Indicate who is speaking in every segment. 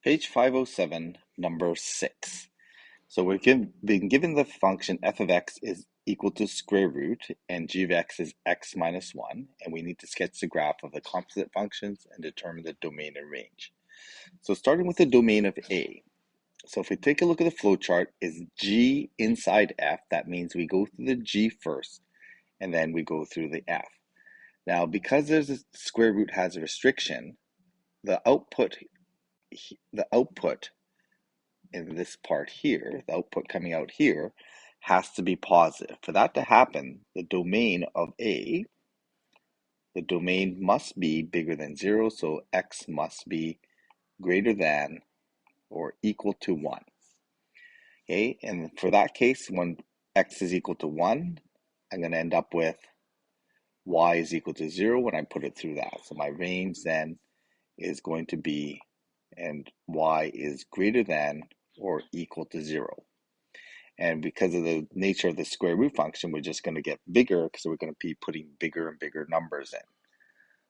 Speaker 1: Page 507, number 6. So we've been given the function f of x is equal to square root and g of x is x minus 1, and we need to sketch the graph of the composite functions and determine the domain and range. So starting with the domain of a. So if we take a look at the flow chart, is g inside f, that means we go through the g first and then we go through the f. Now because there's a square root has a restriction, the output in this part here, the output coming out here, has to be positive. For that to happen, the domain of a, the domain must be bigger than 0, so x must be greater than or equal to 1. Okay, and for that case, when x is equal to 1, I'm going to end up with y is equal to 0 when I put it through that. So my range then is going to be, and y is greater than or equal to 0. And because of the nature of the square root function, we're just going to get bigger because we're going to be putting bigger and bigger numbers in.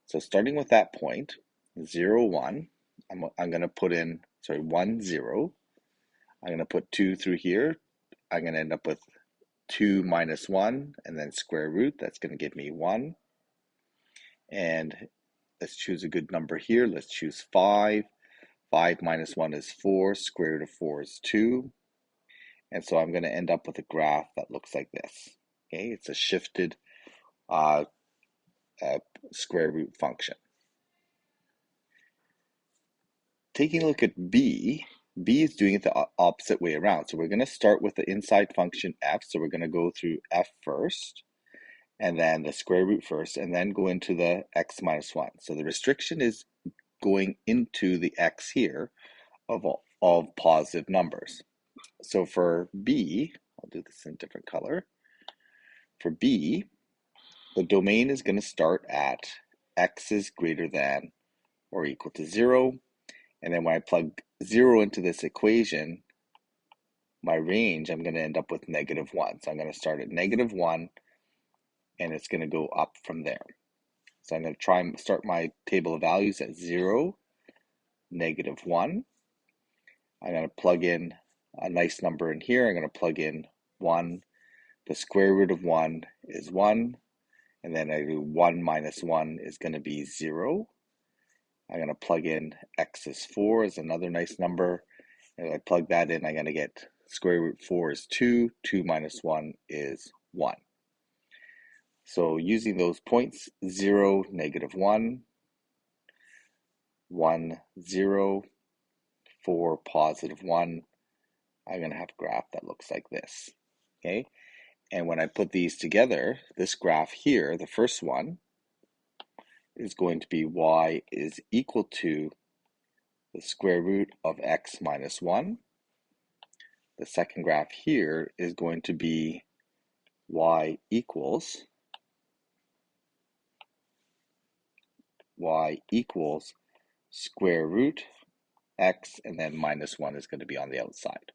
Speaker 1: So starting with that point, 0, 1, I'm going to put in, 1, 0. I'm going to put 2 through here. I'm going to end up with 2 minus 1, and then square root. That's going to give me 1. And let's choose a good number here. Let's choose 5. 5 minus 1 is 4. Square root of 4 is 2. And so I'm going to end up with a graph that looks like this. Okay, it's a shifted square root function. Taking a look at b, b is doing it the opposite way around. So we're going to start with the inside function f. So we're going to go through f first, and then the square root first, and then go into the x minus 1. So the restriction is going into the x here of positive numbers. So for b, I'll do this in a different color. For b, the domain is going to start at x is greater than or equal to 0. And then when I plug 0 into this equation, my range, I'm going to end up with negative 1. So I'm going to start at negative 1, and it's going to go up from there. So I'm going to try and start my table of values at 0, negative 1. I'm going to plug in a nice number in here. I'm going to plug in 1. The square root of 1 is 1. And then I do 1 minus 1 is going to be 0. I'm going to plug in x is 4 is another nice number. And if I plug that in, I'm going to get square root 4 is 2. 2 minus 1 is 1. So using those points, 0, negative 1, 1, 0, 4, positive 1, I'm going to have a graph that looks like this. Okay, and when I put these together, this graph here, the first one, is going to be y is equal to the square root of x minus 1. The second graph here is going to be y equals square root x, and then minus 1 is going to be on the outside.